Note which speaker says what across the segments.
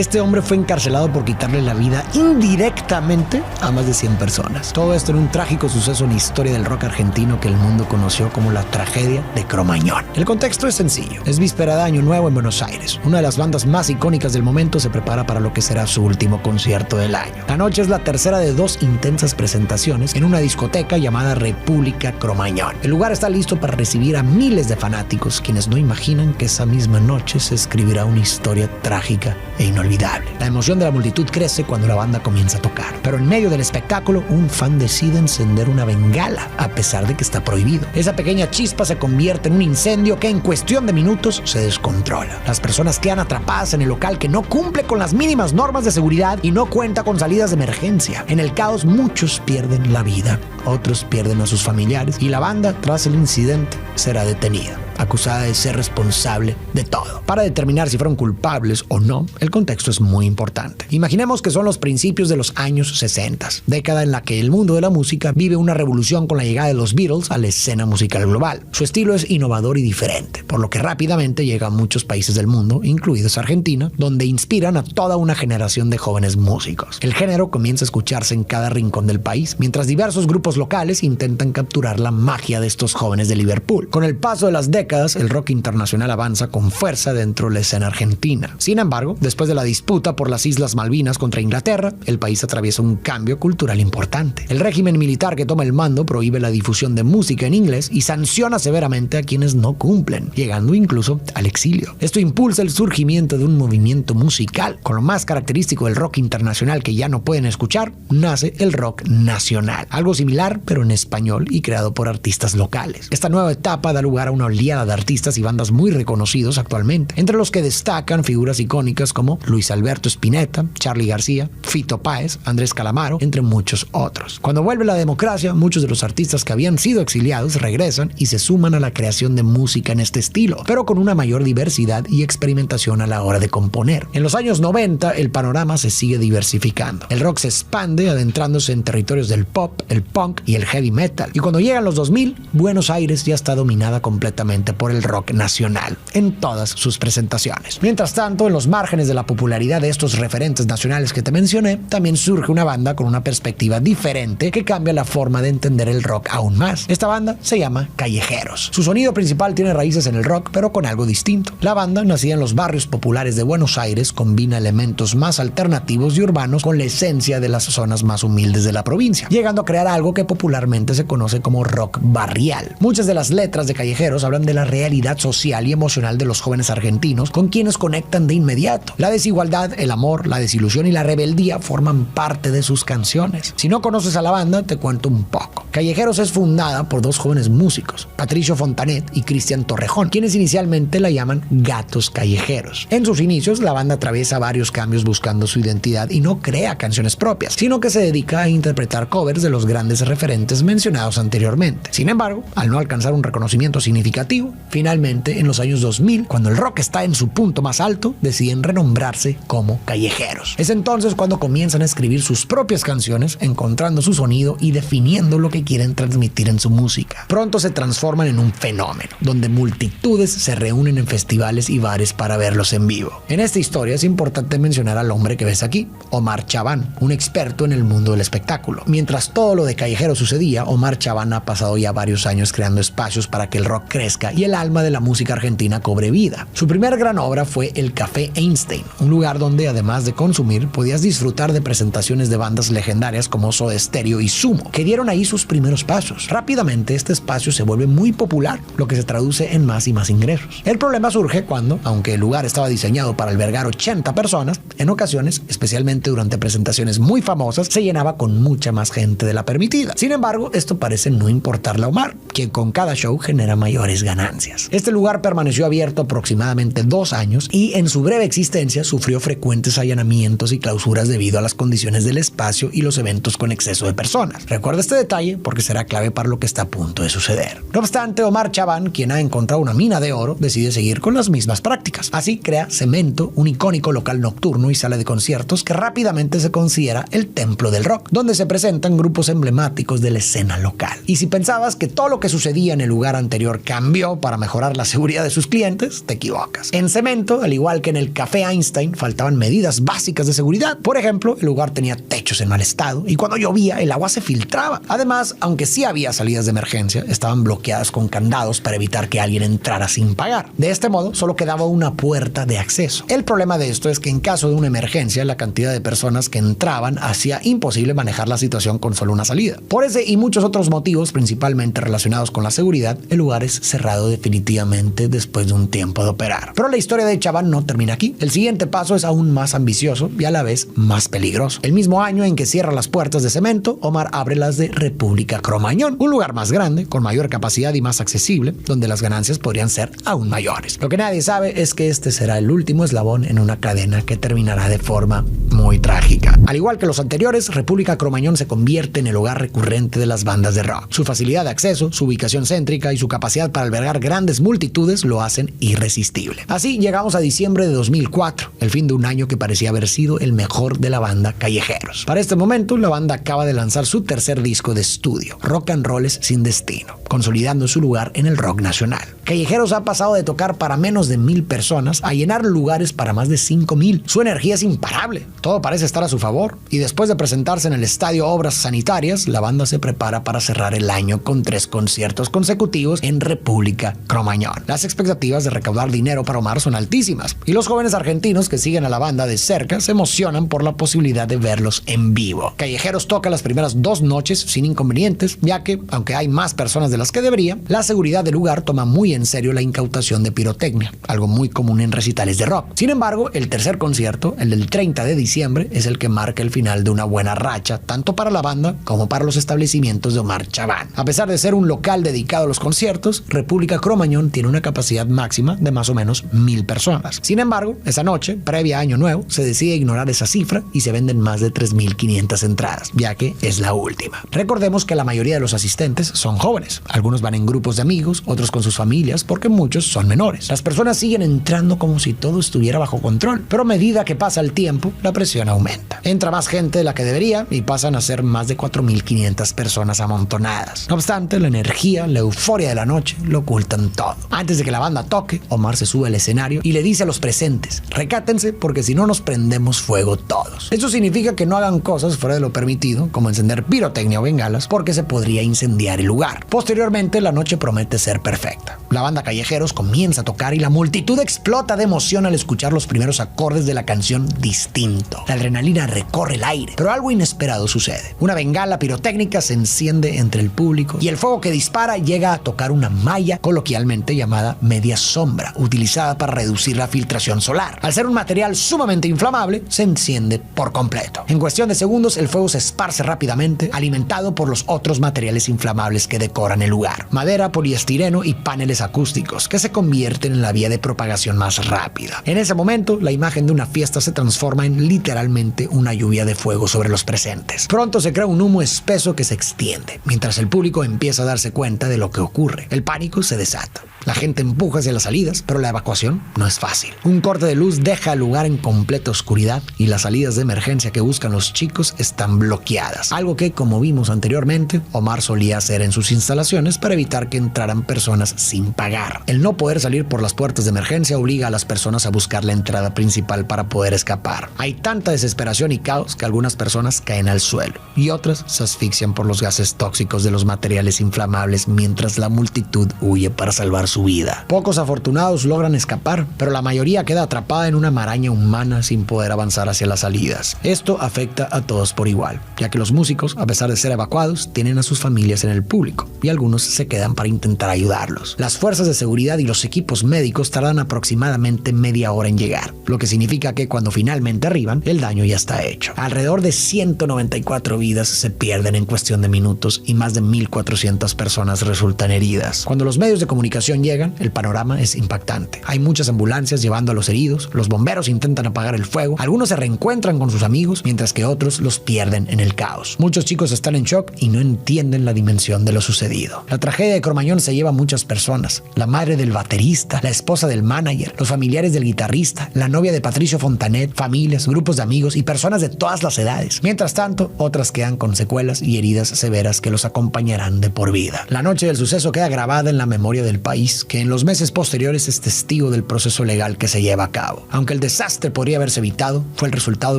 Speaker 1: Este hombre fue encarcelado por quitarle la vida indirectamente a más de 100 personas. Todo esto en un trágico suceso en la historia del rock argentino que el mundo conoció como la tragedia de Cromañón. El contexto es sencillo. Es víspera de Año Nuevo en Buenos Aires. Una de las bandas más icónicas del momento se prepara para lo que será su último concierto del año. La noche es la tercera de 2 intensas presentaciones en una discoteca llamada República Cromañón. El lugar está listo para recibir a miles de fanáticos, quienes no imaginan que esa misma noche se escribirá una historia trágica e inolvidable. La emoción de la multitud crece cuando la banda comienza a tocar, pero en medio del espectáculo un fan decide encender una bengala a pesar de que está prohibido. Esa pequeña chispa se convierte en un incendio que en cuestión de minutos se descontrola. Las personas quedan atrapadas en el local, que no cumple con las mínimas normas de seguridad y no cuenta con salidas de emergencia. En el caos muchos pierden la vida, otros pierden a sus familiares y la banda, tras el incidente, será detenida, acusada de ser responsable de todo. Para determinar si fueron culpables o no, el contexto es muy importante. Imaginemos que son los principios de los años 60, década en la que el mundo de la música vive una revolución con la llegada de los Beatles a la escena musical global. Su estilo es innovador y diferente, por lo que rápidamente llega a muchos países del mundo, incluidos Argentina, donde inspiran a toda una generación de jóvenes músicos. El género comienza a escucharse en cada rincón del país, mientras diversos grupos locales intentan capturar la magia de estos jóvenes de Liverpool. Con el paso de las décadas, el rock internacional avanza con fuerza dentro de la escena argentina. Sin embargo, después de la disputa por las Islas Malvinas contra Inglaterra, el país atraviesa un cambio cultural importante. El régimen militar que toma el mando prohíbe la difusión de música en inglés y sanciona severamente a quienes no cumplen, llegando incluso al exilio. Esto impulsa el surgimiento de un movimiento musical. Con lo más característico del rock internacional que ya no pueden escuchar, nace el rock nacional, algo similar pero en español y creado por artistas locales. Esta nueva etapa da lugar a una oleada de artistas y bandas muy reconocidos actualmente, entre los que destacan figuras icónicas como Luis Alberto Spinetta, Charly García, Fito Páez, Andrés Calamaro, entre muchos otros. Cuando vuelve la democracia, muchos de los artistas que habían sido exiliados regresan y se suman a la creación de música en este estilo, pero con una mayor diversidad y experimentación a la hora de componer. En los años 90, el panorama se sigue diversificando. El rock se expande, adentrándose en territorios del pop, el punk y el heavy metal. Y cuando llegan los 2000, Buenos Aires ya está dominada completamente por el rock nacional en todas sus presentaciones. Mientras tanto, en los márgenes de la popularidad de estos referentes nacionales que te mencioné, también surge una banda con una perspectiva diferente que cambia la forma de entender el rock aún más. Esta banda se llama Callejeros. Su sonido principal tiene raíces en el rock, pero con algo distinto. La banda, nacida en los barrios populares de Buenos Aires, combina elementos más alternativos y urbanos con la esencia de las zonas más humildes de la provincia, llegando a crear algo que popularmente se conoce como rock barrial. Muchas de las letras de Callejeros hablan de la realidad social y emocional de los jóvenes argentinos, con quienes conectan de inmediato. La desigualdad, el amor, la desilusión y la rebeldía forman parte de sus canciones. Si no conoces a la banda, te cuento un poco. Callejeros es fundada por 2 jóvenes músicos, Patricio Fontanet y Cristian Torrejón, quienes inicialmente la llaman Gatos Callejeros. En sus inicios, la banda atraviesa varios cambios buscando su identidad y no crea canciones propias, sino que se dedica a interpretar covers de los grandes referentes mencionados anteriormente. Sin embargo, al no alcanzar un reconocimiento significativo, finalmente en los años 2000, cuando el rock está en su punto más alto, deciden renombrarse como Callejeros. Es entonces cuando comienzan a escribir sus propias canciones, encontrando su sonido y definiendo lo que quieren transmitir en su música. Pronto se transforman en un fenómeno, donde multitudes se reúnen en festivales y bares para verlos en vivo. En esta historia es importante mencionar al hombre que ves aquí, Omar Chaván, un experto en el mundo del espectáculo. Mientras todo lo de Callejeros sucedía, Omar Chaván ha pasado ya varios años creando espacios para que el rock crezca y el alma de la música argentina cobre vida. Su primer gran obra fue el Café Einstein, un lugar donde, además de consumir, podías disfrutar de presentaciones de bandas legendarias como Soda Stereo y Sumo, que dieron ahí sus primeros pasos. Rápidamente este espacio se vuelve muy popular, lo que se traduce en más y más ingresos. El problema surge cuando, aunque el lugar estaba diseñado para albergar 80 personas, en ocasiones, especialmente durante presentaciones muy famosas, se llenaba con mucha más gente de la permitida. Sin embargo, esto parece no importarle a Omar, quien con cada show genera mayores ganancias. Este lugar permaneció abierto aproximadamente 2 años y en su breve existencia sufrió frecuentes allanamientos y clausuras debido a las condiciones del espacio y los eventos con exceso de personas. Recuerda este detalle porque será clave para lo que está a punto de suceder. No obstante, Omar Chaván, quien ha encontrado una mina de oro, decide seguir con las mismas prácticas. Así crea Cemento, un icónico local nocturno y sala de conciertos que rápidamente se considera el templo del rock, donde se presentan grupos emblemáticos de la escena local. Y si pensabas que todo lo que sucedía en el lugar anterior cambió nuevo para mejorar la seguridad de sus clientes, te equivocas. En Cemento, al igual que en el Café Einstein, faltaban medidas básicas de seguridad. Por ejemplo, el lugar tenía techos en mal estado y cuando llovía el agua se filtraba. Además, aunque sí había salidas de emergencia, estaban bloqueadas con candados para evitar que alguien entrara sin pagar. De este modo, solo quedaba una puerta de acceso. El problema de esto es que en caso de una emergencia, la cantidad de personas que entraban hacía imposible manejar la situación con solo una salida. Por ese y muchos otros motivos, principalmente relacionados con la seguridad, el lugar es cerrado definitivamente después de un tiempo de operar. Pero la historia de Chabann no termina aquí. El siguiente paso es aún más ambicioso y a la vez más peligroso. El mismo año en que cierra las puertas de Cemento, Omar abre las de República Cromañón, un lugar más grande, con mayor capacidad y más accesible, donde las ganancias podrían ser aún mayores. Lo que nadie sabe es que este será el último eslabón en una cadena que terminará de forma muy trágica. Al igual que los anteriores, República Cromañón se convierte en el hogar recurrente de las bandas de rock. Su facilidad de acceso, su ubicación céntrica y su capacidad para albergar grandes multitudes lo hacen irresistible. Así llegamos a diciembre de 2004, el fin de un año que parecía haber sido el mejor de la banda Callejeros. Para este momento, la banda acaba de lanzar su tercer disco de estudio, Rock and Rolls sin Destino, consolidando su lugar en el rock nacional. Callejeros ha pasado de tocar para menos de 1,000 personas a llenar lugares para más de 5,000. Su energía es imparable, todo parece estar a su favor, y después de presentarse en el estadio Obras Sanitarias, la banda se prepara para cerrar el año con 3 conciertos consecutivos en República Cromañón. Las expectativas de recaudar dinero para Omar son altísimas, y los jóvenes argentinos que siguen a la banda de cerca se emocionan por la posibilidad de verlos en vivo. Callejeros toca las primeras 2 noches sin inconvenientes, ya que, aunque hay más personas de las que debería, la seguridad del lugar toma muy en serio la incautación de pirotecnia, algo muy común en recitales de rock. Sin embargo, el tercer concierto, el del 30 de diciembre, es el que marca el final de una buena racha, tanto para la banda como para los establecimientos de Omar Chabann. A pesar de ser un local dedicado a los conciertos, República Cromañón tiene una capacidad máxima de más o menos 1,000 personas. Sin embargo, esa noche, previa a Año Nuevo, se decide ignorar esa cifra y se venden más de 3,500 entradas, ya que es la última. Recordemos que la mayoría de los asistentes son jóvenes. Algunos van en grupos de amigos, otros con sus familias, porque muchos son menores. Las personas siguen entrando como si todo estuviera bajo control, pero a medida que pasa el tiempo, la presión aumenta. Entra más gente de la que debería y pasan a ser más de 4,500 personas amontonadas. No obstante, la energía, la euforia de la noche lo ocultan todo. Antes de que la banda toque, Omar se sube al escenario y le dice a los presentes: recátense porque si no nos prendemos fuego todos. Eso significa que no hagan cosas fuera de lo permitido, como encender pirotecnia o bengalas, porque se podría incendiar el lugar. Posteriormente, la noche promete ser perfecta. La banda Callejeros comienza a tocar y la multitud explota de emoción al escuchar los primeros acordes de la canción Distinto. La adrenalina recorre el aire, pero algo inesperado sucede. Una bengala pirotécnica se enciende entre el público y el fuego que dispara llega a tocar una malla coloquialmente llamada media sombra, utilizada para reducir la filtración solar. Al ser un material sumamente inflamable, se enciende por completo. En cuestión de segundos, el fuego se esparce rápidamente, alimentado por los otros materiales inflamables que decoran el lugar: madera, poliestireno y paneles acústicos, que se convierten en la vía de propagación más rápida. En ese momento, la imagen de una fiesta se transforma en literalmente una lluvia de fuego sobre los presentes. Pronto se crea un humo espeso que se extiende, mientras el público empieza a darse cuenta de lo que ocurre. El pánico se desata. La gente empuja hacia las salidas, pero la evacuación no es fácil. Un corte de luz deja el lugar en completa oscuridad y las salidas de emergencia que buscan los chicos están bloqueadas. Algo que, como vimos anteriormente, Omar solía hacer en sus instalaciones para evitar que entraran personas sin pagar. El no poder salir por las puertas de emergencia obliga a las personas a buscar la entrada principal para poder escapar. Hay tanta desesperación y caos que algunas personas caen al suelo y otras se asfixian por los gases tóxicos de los materiales inflamables mientras la multitud huye para salvar su vida. Pocos afortunados logran escapar, pero la mayoría queda atrapada en una maraña humana sin poder avanzar hacia las salidas. Esto afecta a todos por igual, ya que los músicos, a pesar de ser evacuados, tienen a sus familias en el público y algunos se quedan para intentar ayudarlos. Las fuerzas de seguridad y los equipos médicos tardan aproximadamente media hora en llegar, lo que significa que cuando finalmente arriban, el daño ya está hecho. Alrededor de 194 vidas se pierden en cuestión de minutos y más de 1,400 personas resultan heridas. Cuando los medios de comunicación llegan, el panorama es impactante. Hay muchas ambulancias llevando a los heridos, los bomberos intentan apagar el fuego, algunos se reencuentran con sus amigos, mientras que otros los pierden en el caos. Muchos chicos están en shock y no entienden la dimensión de lo sucedido. La tragedia de Cromañón se lleva a muchas personas: la madre del baterista, la esposa del manager, los familiares del guitarrista, la novia de Patricio Fontanet, familias, grupos grupos de amigos y personas de todas las edades. Mientras tanto, otras quedan con secuelas y heridas severas que los acompañarán de por vida. La noche del suceso queda grabada en la memoria del país, que en los meses posteriores es testigo del proceso legal que se lleva a cabo. Aunque el desastre podría haberse evitado, fue el resultado de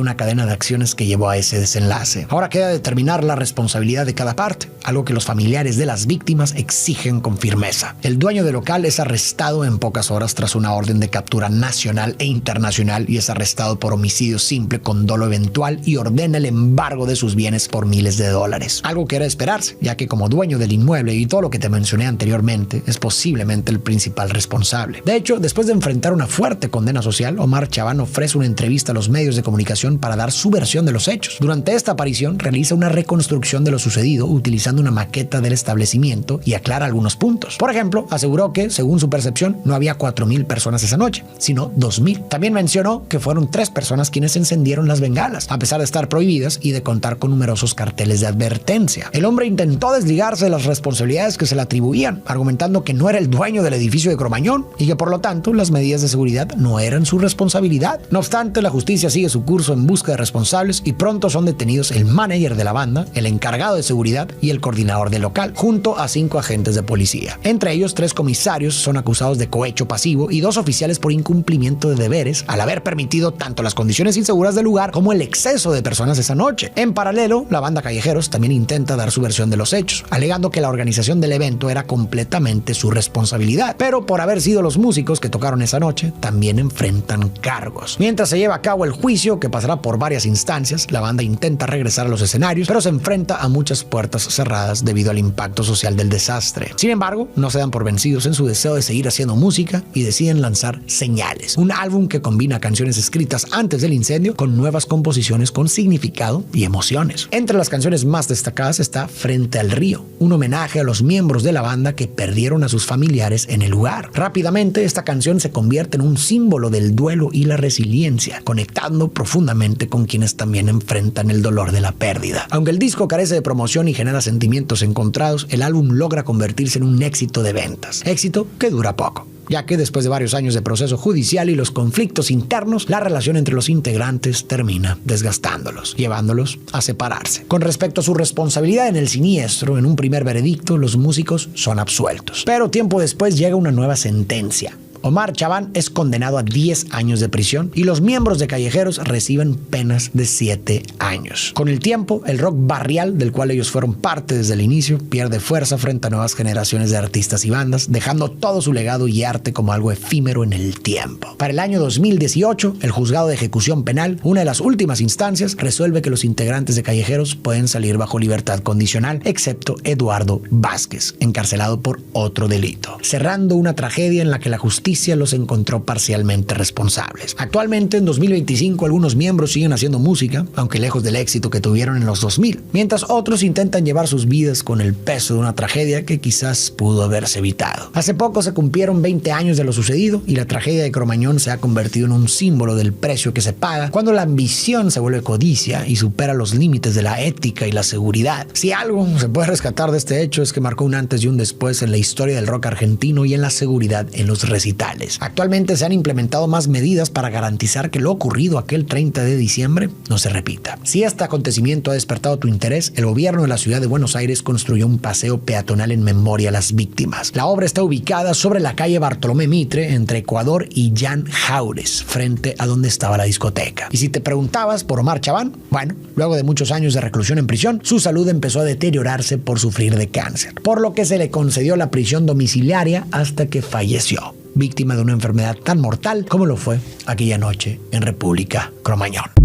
Speaker 1: una cadena de acciones que llevó a ese desenlace. Ahora queda determinar la responsabilidad de cada parte, algo que los familiares de las víctimas exigen con firmeza. El dueño del local es arrestado en pocas horas tras una orden de captura nacional e internacional y es arrestado por homicidio simple con dolo eventual y ordena el embargo de sus bienes por miles de dólares. Algo que era de esperarse, ya que como dueño del inmueble y todo lo que te mencioné anteriormente, es posiblemente el principal responsable. De hecho, después de enfrentar una fuerte condena social, Omar Chaván ofrece una entrevista a los medios de comunicación para dar su versión de los hechos. Durante esta aparición, realiza una reconstrucción de lo sucedido utilizando una maqueta del establecimiento y aclara algunos puntos. Por ejemplo, aseguró que, según su percepción, no había 4,000 personas esa noche, sino 2,000. También mencionó que fueron 3 personas quienes encendieron las bengalas, a pesar de estar prohibidas y de contar con numerosos carteles de advertencia. El hombre intentó desligarse de las responsabilidades que se le atribuían, argumentando que no era el dueño del edificio de Cromañón y que por lo tanto las medidas de seguridad no eran su responsabilidad. No obstante, la justicia sigue su curso en busca de responsables y pronto son detenidos el manager de la banda, el encargado de seguridad y el coordinador del local, junto a 5 agentes de policía. Entre ellos, 3 comisarios son acusados de cohecho pasivo y 2 oficiales por incumplimiento de deberes al haber permitido tanto las condiciones inseguras del lugar como el exceso de personas esa noche. En paralelo, la banda Callejeros también intenta dar su versión de los hechos, alegando que la organización del evento era completamente su responsabilidad, pero por haber sido los músicos que tocaron esa noche, también enfrentan cargos. Mientras se lleva a cabo el juicio, que pasará por varias instancias, la banda intenta regresar a los escenarios, pero se enfrenta a muchas puertas cerradas debido al impacto social del desastre. Sin embargo, no se dan por vencidos en su deseo de seguir haciendo música y deciden lanzar Señales, un álbum que combina canciones escritas antes del incendio con nuevas composiciones con significado y emociones. Entre las canciones más destacadas está Frente al Río, un homenaje a los miembros de la banda que perdieron a sus familiares en el lugar. Rápidamente, esta canción se convierte en un símbolo del duelo y la resiliencia, conectando profundamente con quienes también enfrentan el dolor de la pérdida. Aunque el disco carece de promoción y genera sentimientos encontrados, el álbum logra convertirse en un éxito de ventas, éxito que dura poco, ya que después de varios años de proceso judicial y los conflictos internos, la relación entre los integrantes termina desgastándolos, llevándolos a separarse. Con respecto a su responsabilidad en el siniestro, en un primer veredicto, los músicos son absueltos. Pero tiempo después llega una nueva sentencia. Omar Chaván es condenado a 10 años de prisión y los miembros de Callejeros reciben penas de 7 años. Con el tiempo, el rock barrial, del cual ellos fueron parte desde el inicio, pierde fuerza frente a nuevas generaciones de artistas y bandas, dejando todo su legado y arte como algo efímero en el tiempo. Para el año 2018, el juzgado de ejecución penal, una de las últimas instancias, resuelve que los integrantes de Callejeros pueden salir bajo libertad condicional, excepto Eduardo Vázquez, encarcelado por otro delito, cerrando una tragedia en la que la justicia los encontró parcialmente responsables. Actualmente, en 2025, algunos miembros siguen haciendo música, aunque lejos del éxito que tuvieron en los 2000, mientras otros intentan llevar sus vidas con el peso de una tragedia que quizás pudo haberse evitado. Hace poco se cumplieron 20 años de lo sucedido y la tragedia de Cromañón se ha convertido en un símbolo del precio que se paga cuando la ambición se vuelve codicia y supera los límites de la ética y la seguridad. Si algo se puede rescatar de este hecho es que marcó un antes y un después en la historia del rock argentino y en la seguridad en los recitales. Actualmente se han implementado más medidas para garantizar que lo ocurrido aquel 30 de diciembre no se repita. Si este acontecimiento ha despertado tu interés, el gobierno de la ciudad de Buenos Aires construyó un paseo peatonal en memoria a las víctimas. La obra está ubicada sobre la calle Bartolomé Mitre, entre Ecuador y Jan Jaures, frente a donde estaba la discoteca. Y si te preguntabas por Omar Chaván, bueno, luego de muchos años de reclusión en prisión, su salud empezó a deteriorarse por sufrir de cáncer, por lo que se le concedió la prisión domiciliaria hasta que falleció, víctima de una enfermedad tan mortal como lo fue aquella noche en República Cromañón.